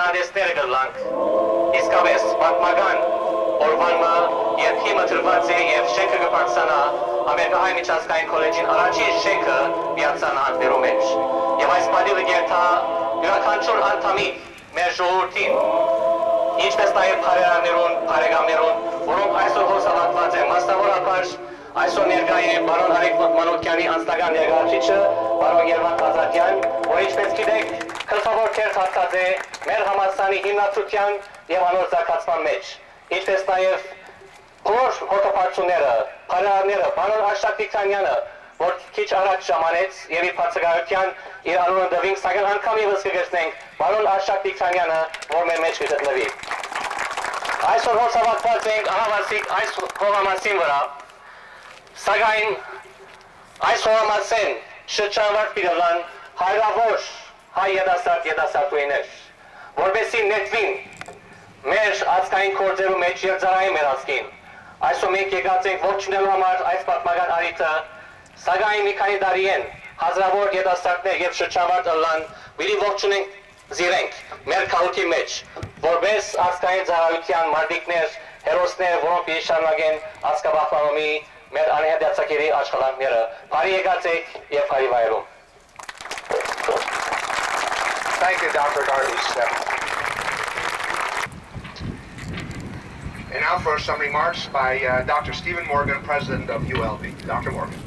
Գնահատեսները կլանք, իսկապես պատմական օրվանմա երբ հիմը տրված է և շենքը կբարձանա Ամերիկահայ միջազգային քոլեջին առաջին շենքը միացանա անտերու մեջ։ Եվ այս պատիվը գերթա յուրաքանչյուր անդամի մեր ժողովրդին, ինչպես նաև բարերարներուն, բարեկամներուն, որոնք այսօր հոսավատված են, մասնավորապես այսօր ներկա է պարոն Արեգ Մանուկյանի անձնական ներկայացուցիչը, պարոն Երվանդ Ազատյան, որ ինչպես գիտեք, գլխավոր քերթ հատած է մեր համալսարանի հիմնադրության և անոր զարգացման մեջ, ինչպես նաև բոլոր հոգապարծուները, բարերարները, պարոն Աշակ Տիգրանյանը, որ քիչ առաջ ժամանեց և իր բացակայության իր անունը դվինք, սակայն անգամ ևս կգրտնենք պարոն Աշակ Տիգրանյանը, որ մեր մեջ կգտնվի։ Այսօր հոսավատված ենք ահավասիկ այս հողամասին վրա, սակայն այս հողամասեն շրջանված պիրլան հայրավոր հայ ետասարտուիներ, որպեսի նետվին մեր ազգային կործերու մեջ և ձարային մեր ազգին։ Այսօր մենք եկած ենք ողջունելու համար այս պատմական արիթը, սակայն մի քանի տարի են հազարավոր ետասարտներ և շրջանված ըլլան, պիտի ողջունենք զիրենք մեր քաղաքի մեջ, որպես ազգային ծառայության մարտիկներ, հերոսներ, որոնք պիտի շարունակեն ազգապահպանումի մեր անհետացակերի աշխատանքները։ Բարի եկած եք և բարի վայրում։ Thank you, Dr. Darby. And now for some remarks by Dr. Stephen Morgan, President of ULB. Dr. Morgan.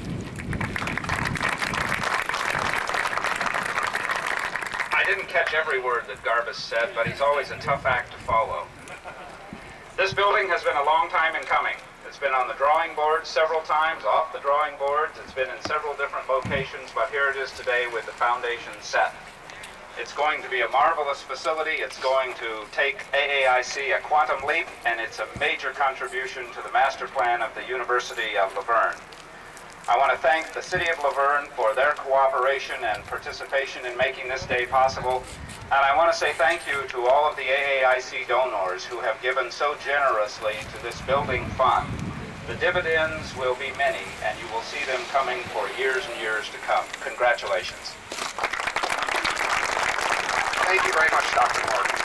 I didn't catch every word that Garbus said, but he's always a tough act to follow. This building has been a long time in coming. It's been on the drawing board several times, off the drawing boards. It's been in several different locations, but here it is today with the foundation set. It's going to be a marvelous facility. It's going to take AAIC a quantum leap, and it's a major contribution to the master plan of the University of Laverne. I want to thank the City of Laverne for their cooperation and participation in making this day possible. And I want to say thank you to all of the AAIC donors who have given so generously to this building fund. The dividends will be many, and you will see them coming for years and years to come. Congratulations. Thank you very much, Dr. Morgan.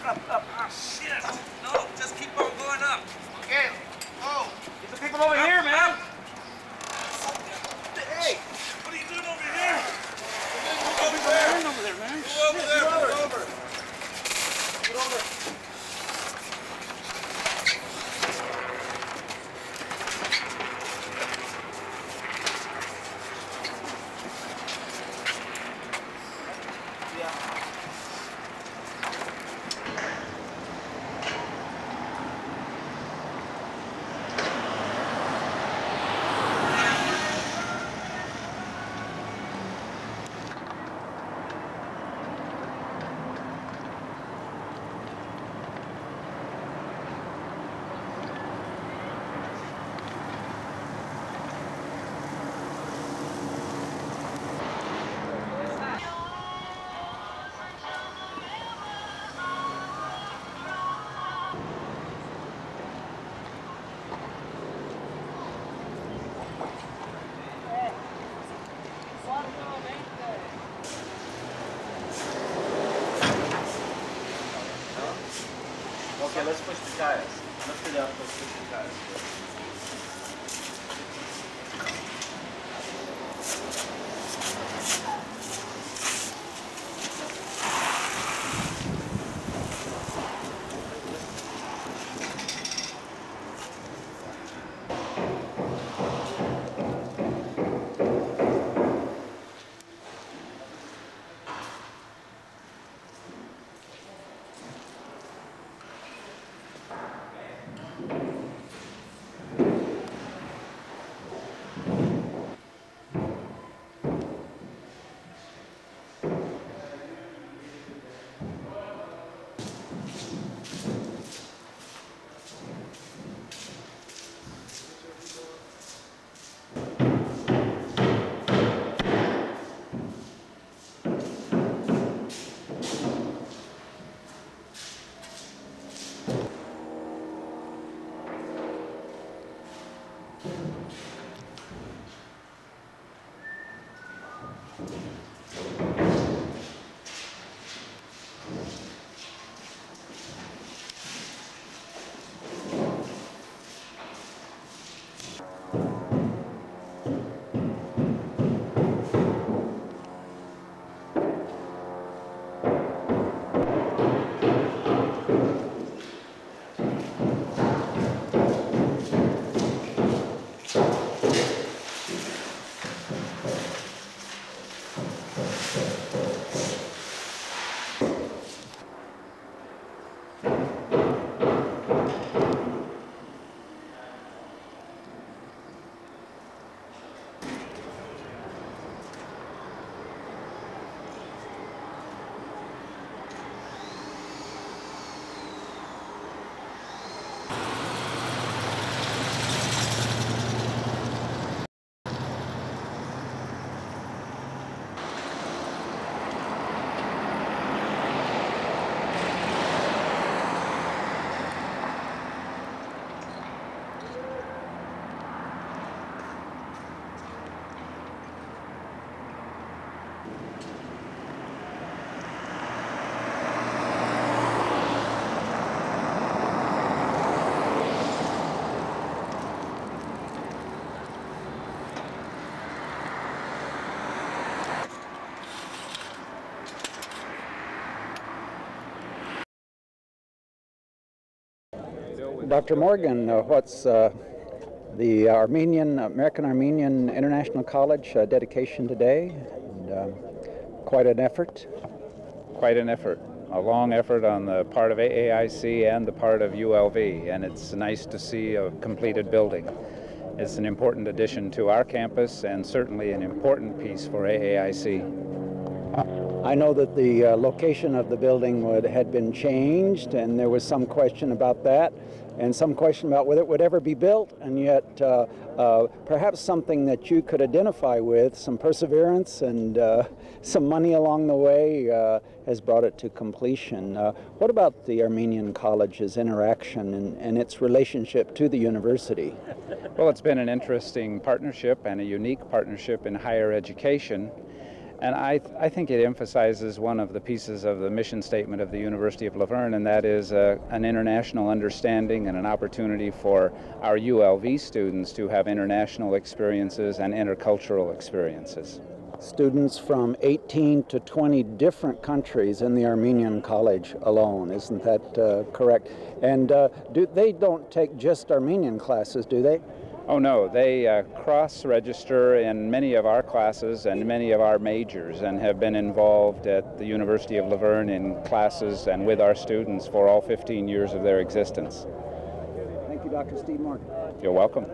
up. Ah, shit. No, just keep on going up. Okay. Oh. Get the people over here, man. Hey. What are you doing over here? Move over there. Over there, man. Move over there. Move over. Get over. Okay, let's push the tires. Lift it up, let's push the tires. Dr. Morgan, what's the American Armenian International College dedication today? And, quite an effort. Quite an effort, a long effort on the part of AAIC and the part of ULV, and it's nice to see a completed building. It's an important addition to our campus and certainly an important piece for AAIC. I know that the location of the building had been changed, and there was some question about that, and some question about whether it would ever be built, and yet perhaps something that you could identify with, some perseverance and some money along the way has brought it to completion. What about the Armenian College's interaction and its relationship to the university? Well, it's been an interesting partnership and a unique partnership in higher education. And I think it emphasizes one of the pieces of the mission statement of the University of Laverne, and that is an international understanding and an opportunity for our ULV students to have international experiences and intercultural experiences. Students from 18 to 20 different countries in the Armenian College alone, isn't that correct? And they don't take just Armenian classes, do they? Oh no, they cross-register in many of our classes and many of our majors and have been involved at the University of Laverne in classes and with our students for all 15 years of their existence. Thank you, Dr. Steve Morgan. You're welcome.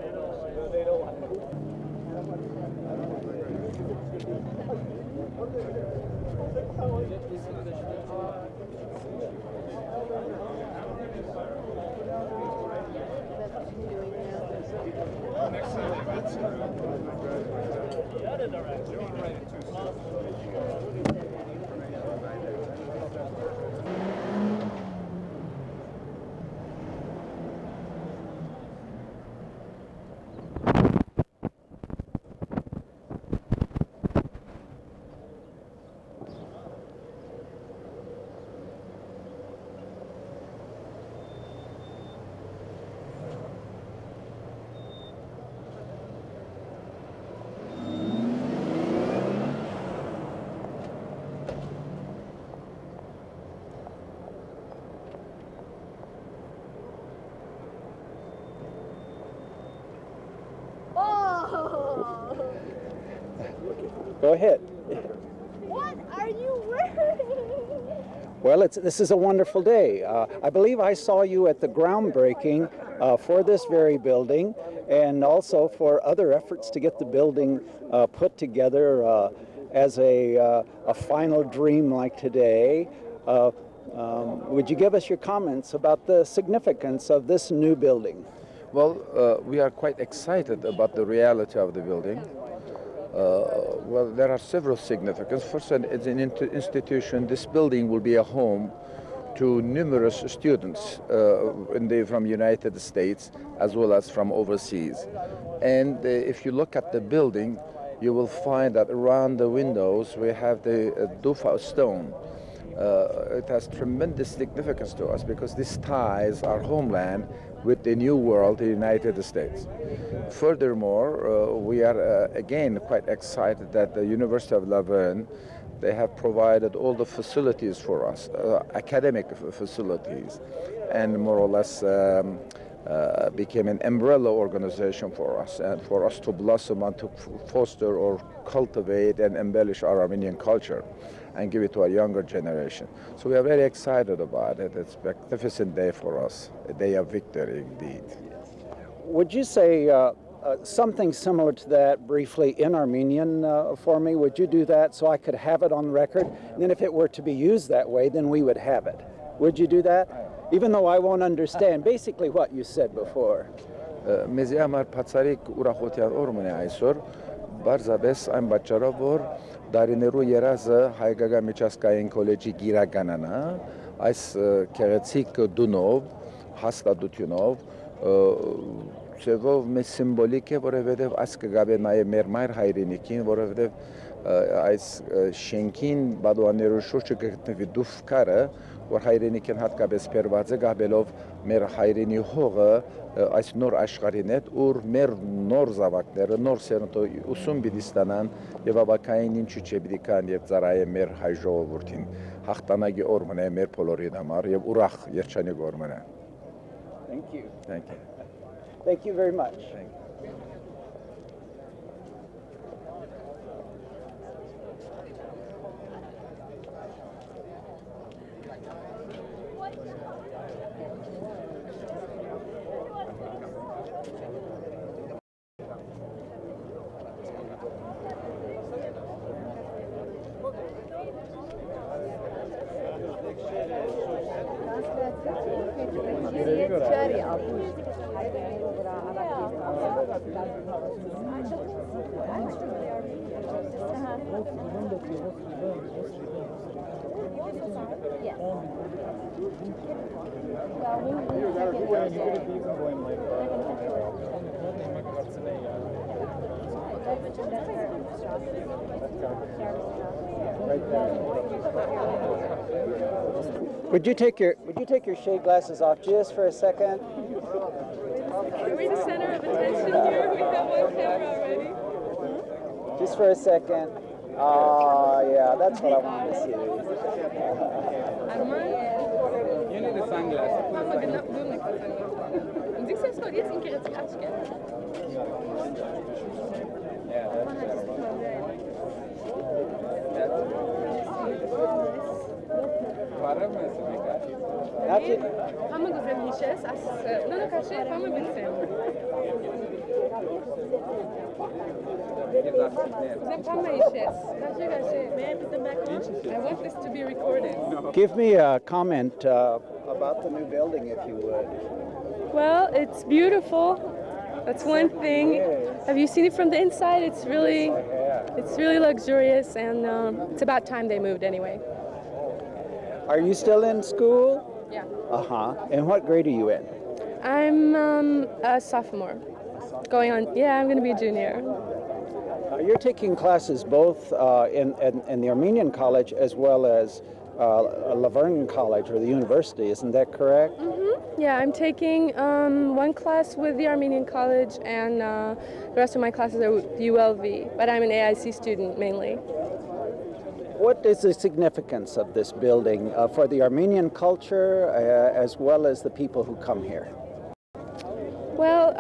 Go ahead. What are you wearing? Well, this is a wonderful day. I believe I saw you at the groundbreaking for this very building and also for other efforts to get the building put together as a final dream like today. Would you give us your comments about the significance of this new building? Well, we are quite excited about the reality of the building. Well, there are several significances. First, as an institution, this building will be a home to numerous students from United States as well as from overseas. And if you look at the building, you will find that around the windows we have the Dufa stone. It has tremendous significance to us because this ties our homeland with the new world, the United States. Furthermore, we are again quite excited that the University of Laverne, they have provided all the facilities for us, academic facilities, and more or less became an umbrella organization for us and for us to blossom and to foster or cultivate and embellish our Armenian culture and give it to a younger generation. So we are very excited about it. It's a magnificent day for us, a day of victory indeed. Would you say something similar to that briefly in Armenian for me? Would you do that so I could have it on record? And then if it were to be used that way, then we would have it. Would you do that? Even though I won't understand basically what you said before. Մեզի համար բացառիկ ուրախության օրն է այսօր, բարձրապես այն պատճառով որ դարիներու երազը Հայկական միջազգային քոլեջի գիրականն է, այս քեղեցիկ դունով, հաստատությունով, ծևով մեծ սիմվոլիկ է, որովհետև այս կգաբե նաև մեր մայր հայրենիքին, որովհետև այս շենքին բադուաններու շուրջը կգտնվի դուֆկարը, որ հայրենիքին հատկապես բերված է գաբելով մեր հայրենի հողը այս նոր աշխարհին հետ, ուր մեր նոր զավակները, նոր սերունդը ուսում պիտի ստանան եւ ավակային ինչու չէ պիտի կան եւ ծառայեն մեր հայ ժողովրդին։ Հաղթանակի օրն է մեր բոլորի համար եւ ուրախ երջանիկ օրն է։ Thank you. Thank you. Thank you very much. Thank you. Would you take your shade glasses off just for a second? Are we the center of attention here? We have one camera already. Just for a second. Yeah, that's what I want to see. You need the sunglasses. I want this to be recorded. Give me a comment about the new building, if you would. Well, it's beautiful. That's one thing. Have you seen it from the inside? It's really luxurious, and it's about time they moved anyway. Are you still in school? Yeah. And what grade are you in? I'm a sophomore. Going on, yeah, I'm going to be a junior. You're taking classes both in the Armenian College as well as Laverne College, or the university, isn't that correct? Mm-hmm. Yeah, I'm taking one class with the Armenian College, and the rest of my classes are with ULV, but I'm an AIC student mainly. What is the significance of this building for the Armenian culture as well as the people who come here? Well,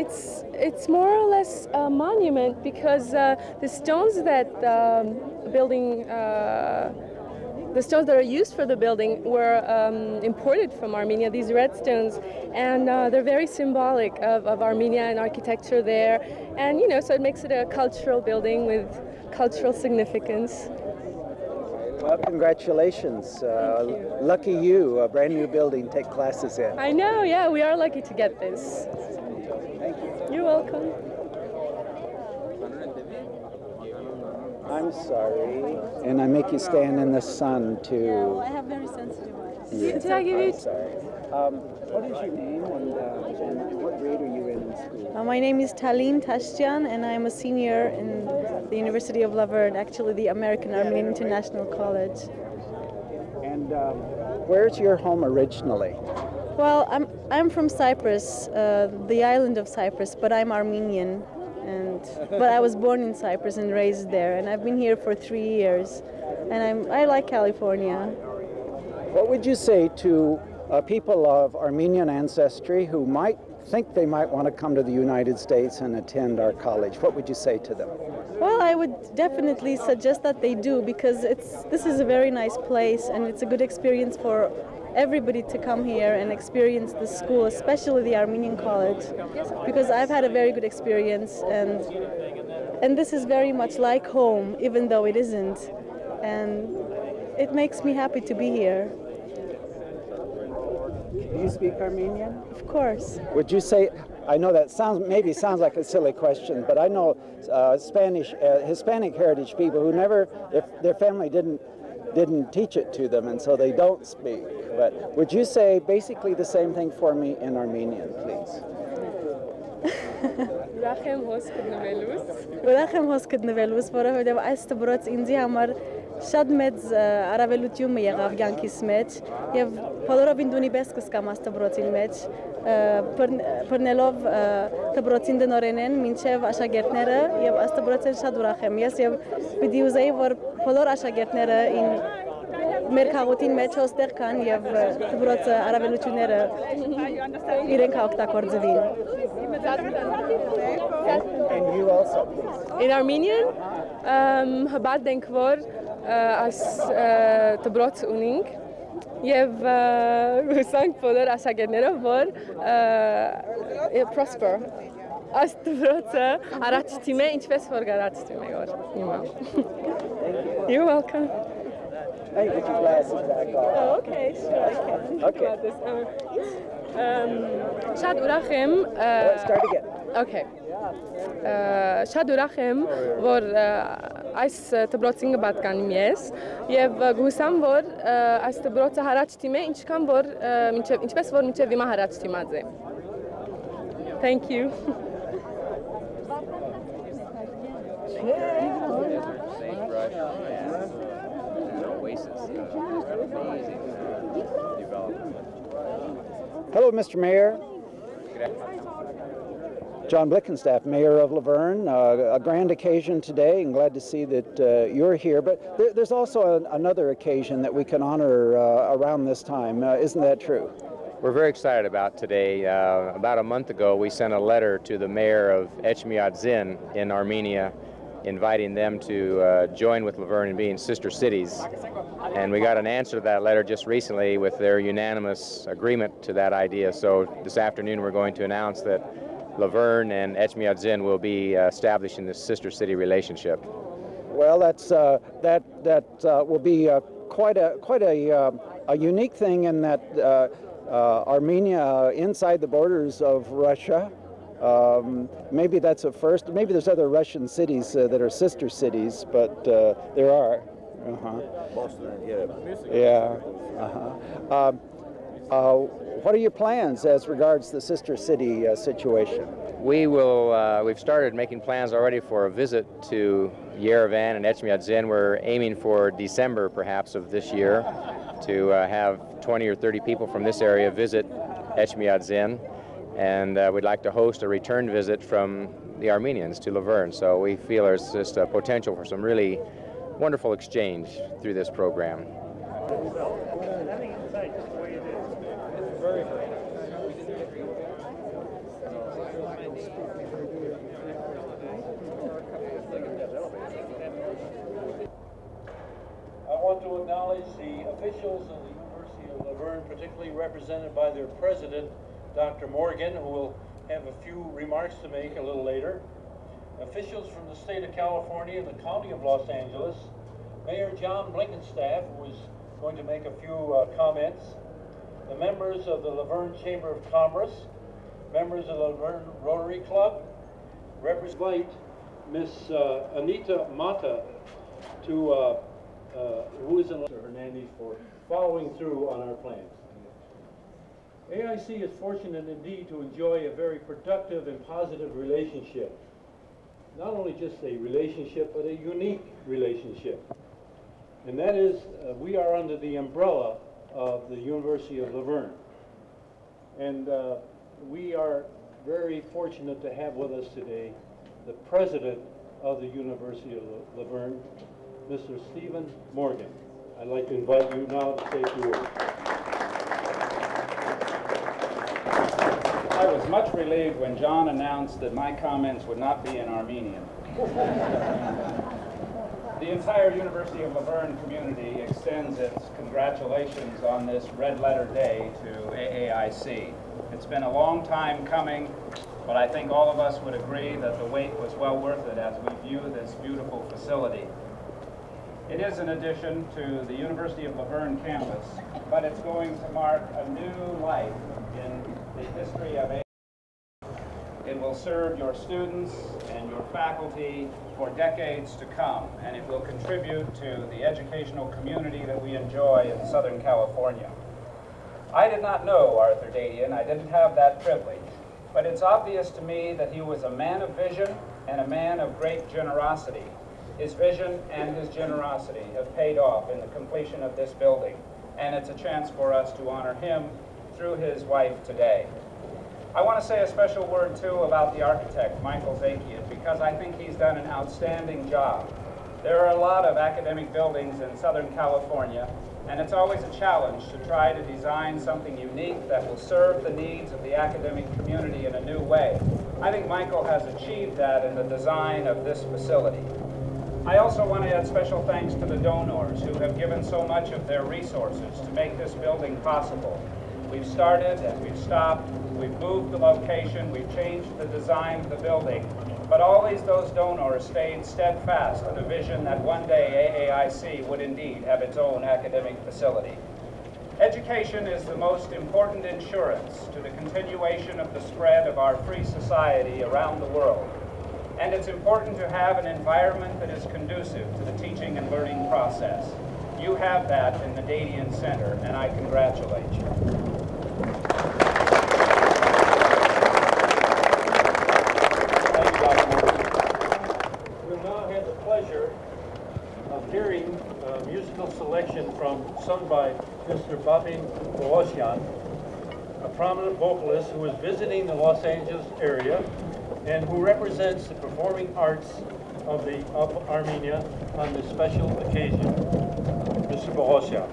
it's more or less a monument, because the stones that the stones that are used for the building were imported from Armenia, these red stones, and they're very symbolic of Armenia and architecture there, and so it makes it a cultural building with cultural significance. Well, congratulations. Lucky you, a brand new building to take classes in. I know, yeah, we are lucky to get this. Thank you. You're welcome. I'm sorry. And I make you stand in the sun too. Yeah, well, I have very sensitive eyes. Yeah. Did I give you? I'm sorry. What is your name and what grade are you in school? My name is Taline Tashtian, and I'm a senior in the University of Laverne, actually the American Armenian International College. And where's your home originally? Well, I'm from Cyprus, the island of Cyprus, but I'm Armenian. But I was born in Cyprus and raised there, and I've been here for 3 years, and I like California. What would you say to people of Armenian ancestry who might think they might want to come to the United States and attend our college? What would you say to them? Well, I would definitely suggest that they do, because this is a very nice place, and it's a good experience for everybody to come here and experience the school, especially the Armenian College, because I've had a very good experience, and this is very much like home, even though it isn't, and it makes me happy to be here. Do you speak Armenian? Of course. Would you say, I know that maybe sounds like a silly question, but I know Hispanic heritage people who never, if their family didn't teach it to them, and so they don't speak. But would you say basically the same thing for me in Armenian, please? Ուրախ եմ հոս գտնվելուց, որովհետև այս դպրոց ինձի համար շատ մեծ առավելություն եղավ կյանքիս մեջ, եւ բոլորովին դունի պես կսկամ այս դպրոցին մեջ, բռնելով դպրոցին դնորենեն մինչև աշակերտները, եւ այս դպրոցին շատ ուրախ եմ ես, եւ պիտի ուզեի, որ բոլոր աշակերտները մեր քաղաքին մեջ հոստեղ կան եւ դպրոցը առավելությունները իրենք օգտագործվին. And you also, please. In Armenian, հբատ ենք, որ այս դպրոց ունենք, եւ հուսանք բոլոր աշակերտները, որ prosper. Այս դպրոցը առաջ թիմ է, ինչպես որ գարացնում է որ հիմա. You're welcome. Hey, get your glasses back on. Oh, okay, sure, I can. Okay. About this. Շատ ուրախ եմ. Start again. Okay. Շատ ուրախ եմ, որ այս դպրոցին կպատկանում ես եւ գուսամ, որ այս դպրոցը հարաճ թիմ է, ինչպես որ մինչեւ հիմա հարաճ թիմած է. Thank you. Desert, sagebrush, and an oasis. Amazing development. Hello, Mr. Mayor. Good afternoon. John Blickenstaff, Mayor of Laverne. A grand occasion today, and glad to see that you're here. But there's also another occasion that we can honor around this time. Isn't that true? We're very excited about today. About a month ago, we sent a letter to the mayor of Etchmiadzin in Armenia, inviting them to join with Laverne in being sister cities. And we got an answer to that letter just recently with their unanimous agreement to that idea. So this afternoon, we're going to announce that Laverne and Etchmiadzin will be establishing this sister city relationship. Well, that will be quite a unique thing in that Armenia inside the borders of Russia. Maybe that's a first. Maybe there's other Russian cities that are sister cities, but there are. Boston, yeah. Yeah. What are your plans as regards the sister city situation? We've started making plans already for a visit to Yerevan and Etchmiadzin. We're aiming for December, perhaps, of this year to have 20 or 30 people from this area visit Etchmiadzin. And we'd like to host a return visit from the Armenians to Laverne. So we feel there's just a potential for some really wonderful exchange through this program. I want to acknowledge the officials of the University of Laverne, particularly represented by their president, Dr. Morgan, who will have a few remarks to make a little later. Officials from the state of California and the county of Los Angeles, Mayor John Blickenstaff, who is going to make a few comments, the members of the Laverne Chamber of Commerce, members of the Laverne Rotary Club, represent Miss Anita Mata to who is in Hernandez for following through on our plans. AIC is fortunate indeed to enjoy a very productive and positive relationship. Not only just a relationship, but a unique relationship. And that is, we are under the umbrella of the University of Laverne. And we are very fortunate to have with us today the president of the University of Laverne, Mr. Stephen Morgan. I'd like to invite you now to say a few words. I was much relieved when John announced that my comments would not be in Armenian. The entire University of Laverne community extends its congratulations on this red letter day to AAIC. It's been a long time coming, but I think all of us would agree that the wait was well worth it as we view this beautiful facility. It is an addition to the University of Laverne campus, but it's going to mark a new life in the history of AIC. It will serve your students and your faculty for decades to come, and it will contribute to the educational community that we enjoy in Southern California. I did not know Arthur Dadian. I didn't have that privilege, but it's obvious to me that he was a man of vision and a man of great generosity. His vision and his generosity have paid off in the completion of this building, and it's a chance for us to honor him through his wife today. I want to say a special word, too, about the architect, Michael Zakian, because I think he's done an outstanding job. There are a lot of academic buildings in Southern California, and it's always a challenge to try to design something unique that will serve the needs of the academic community in a new way. I think Michael has achieved that in the design of this facility. I also want to add special thanks to the donors who have given so much of their resources to make this building possible. We've started and we've stopped, we've moved the location, we've changed the design of the building, but those donors stayed steadfast in the vision that one day AAIC would indeed have its own academic facility. Education is the most important insurance to the continuation of the spread of our free society around the world. And it's important to have an environment that is conducive to the teaching and learning process. You have that in the Dadian Center, and I congratulate you. We'll now sung by Mr. Babin Bohosyan, a prominent vocalist who is visiting the Los Angeles area and who represents the performing arts of Armenia on this special occasion. Mr. Bohosyan.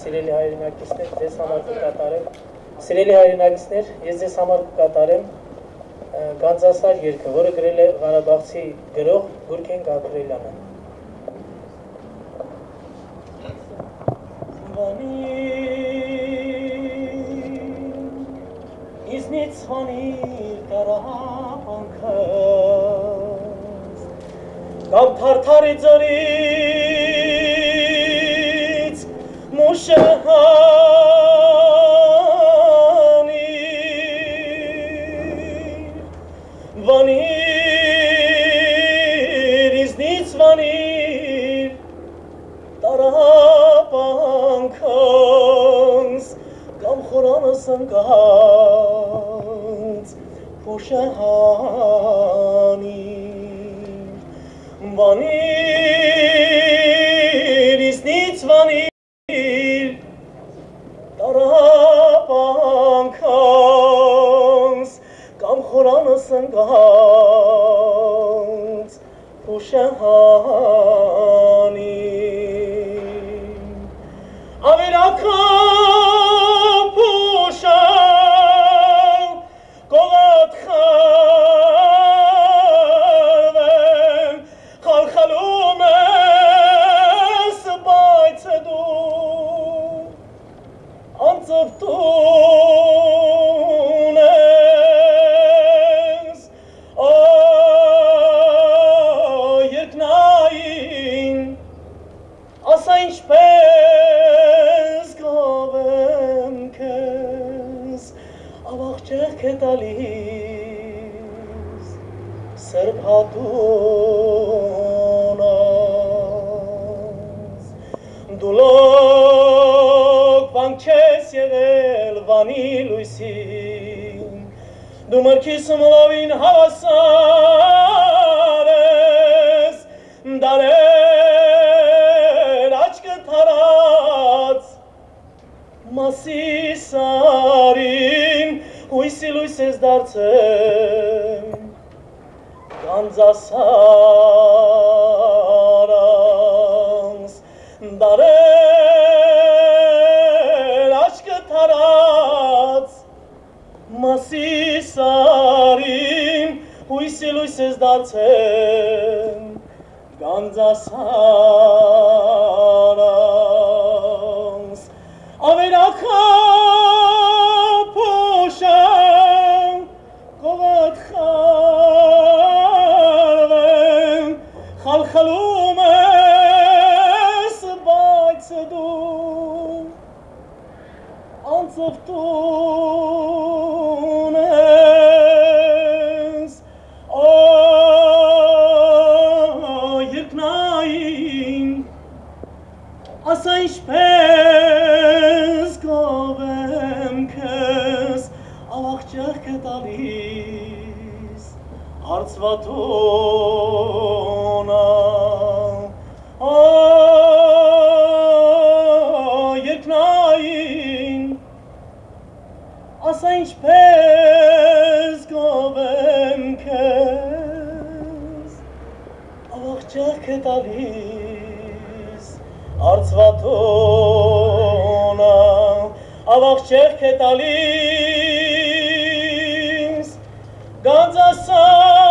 Սիրելի հայրենակիցներ, ձեզ համար կկատարեմ, սիրելի հայրենակիցներ, ես ձեզ համար կկատարեմ Գանձասար երգը, որը գրել է Ղարաբաղցի գրող Գուրգեն Գաբրիելյանը։ Իզնից հանիր տարապանքս, կամ թարթարի ձորից մուշը հանիր, վանիր, իզնից վանիր տարապանքս, կամ խորանս ընկած հուշը հանիր, վանիր, իզնից վանիր տարապանքս, կամ խորանս ընկած հուշը հանիր, ավերական փուշը կողոտ խավեմ, խալխալում ես բայցը դու, անծվտուն ես, երկնային, ասա ինչպես գավեմ քեզ, ավաղջեղ կե տալիս, սրբատունած, դու լոկ բանք չես եղել վանի լույսին, դու մրքիս մլովին հավասար ես, դարեր աչկը թարած, Մասիսարին հույսի լույս ես դարձել, Գանձասարանս, դարեր աչկը թարած, Մասիսարին հույսի լույս ես դարձել, Գանձասարանս, ավերական փուշը կողոտ խավեմ, խալխալում ես բայցը դու, անծվտուն ես, երկնային, ասա ինչպես գավեմ քեզ, ավաղջեղ կե տալիս, հարցվատունա, երկնային, ասա ինչպես գավեմ քեզ, ավաղջեղ կե տալիս, Արծվատունա, ավաղջեղ կե տալիս, Գանձասարանս,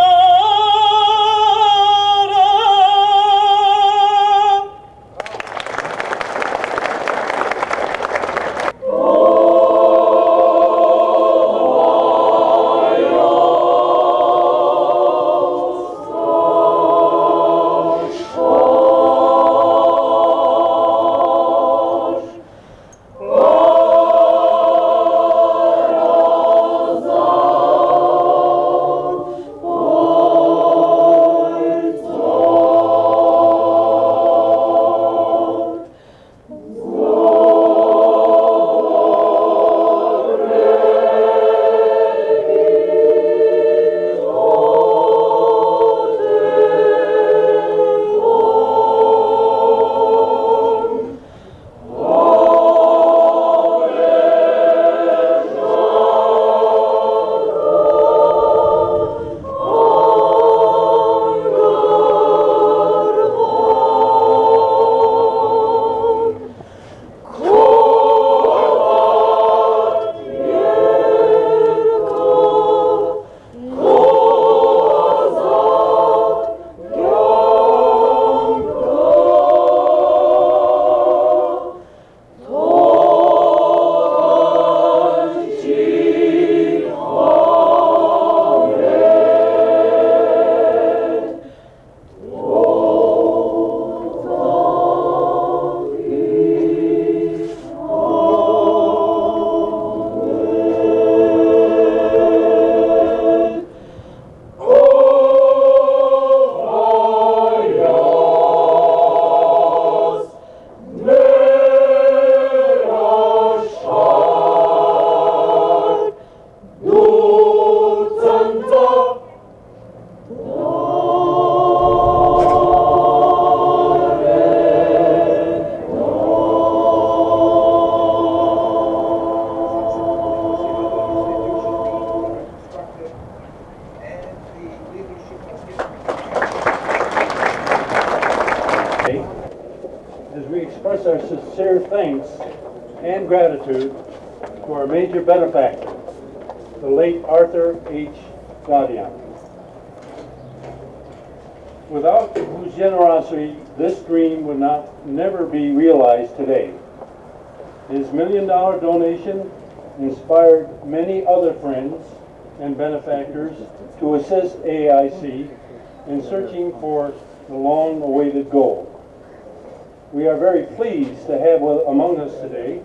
express our sincere thanks and gratitude to our major benefactor, the late Arthur H. Dadian, without whose generosity this dream would never be realized today. His $1 million donation inspired many other friends and benefactors to assist AIC in searching for the long-awaited goal. We are very pleased to have among us today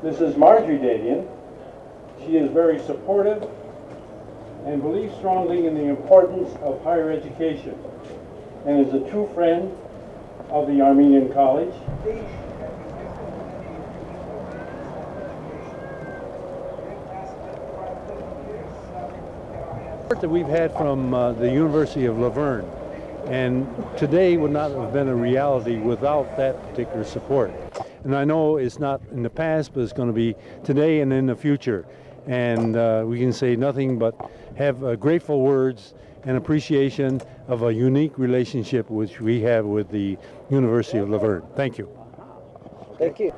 Mrs. Marjorie Dadian. She is very supportive and believes strongly in the importance of higher education and is a true friend of the Armenian College. That we've had from the University of Laverne, and today would not have been a reality without that particular support. And I know it's not in the past, but it's going to be today and in the future. And we can say nothing but have grateful words and appreciation of a unique relationship which we have with the University of Laverne. Thank you. Thank you.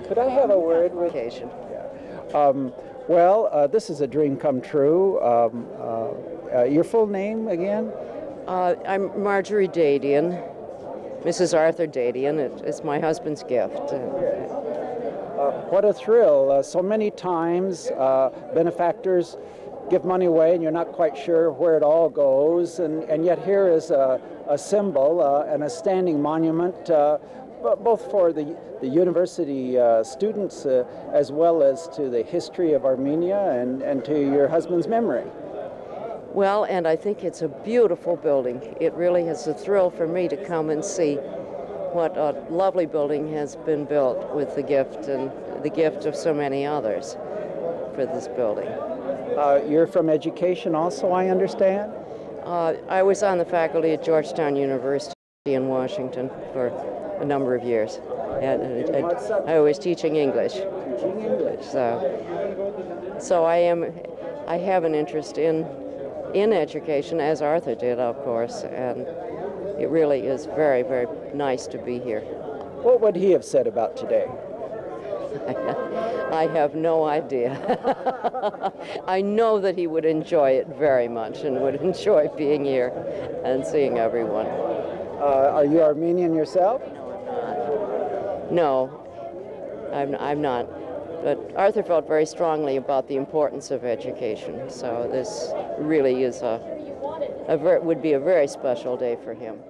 Could I have a word with you? Well, this is a dream come true. Your full name again? I'm Marjorie Dadian, Mrs. Arthur Dadian. It's my husband's gift. What a thrill. So many times benefactors give money away and you're not quite sure where it all goes, and yet here is a symbol and a standing monument both for the university students as well as to the history of Armenia and to your husband's memory. Well, and I think it's a beautiful building. It really is a thrill for me to come and see what a lovely building has been built with the gift and the gift of so many others for this building. You're from education also, I understand? I was on the faculty at Georgetown University in Washington for a number of years. I was teaching English. Teaching English. So I have an interest in education, as Arthur did, of course, and it really is very, very nice to be here. What would he have said about today? I have no idea. I know that he would enjoy it very much and would enjoy being here and seeing everyone. Are you Armenian yourself? No, I'm not. But Arthur felt very strongly about the importance of education, so this really is would be a very special day for him.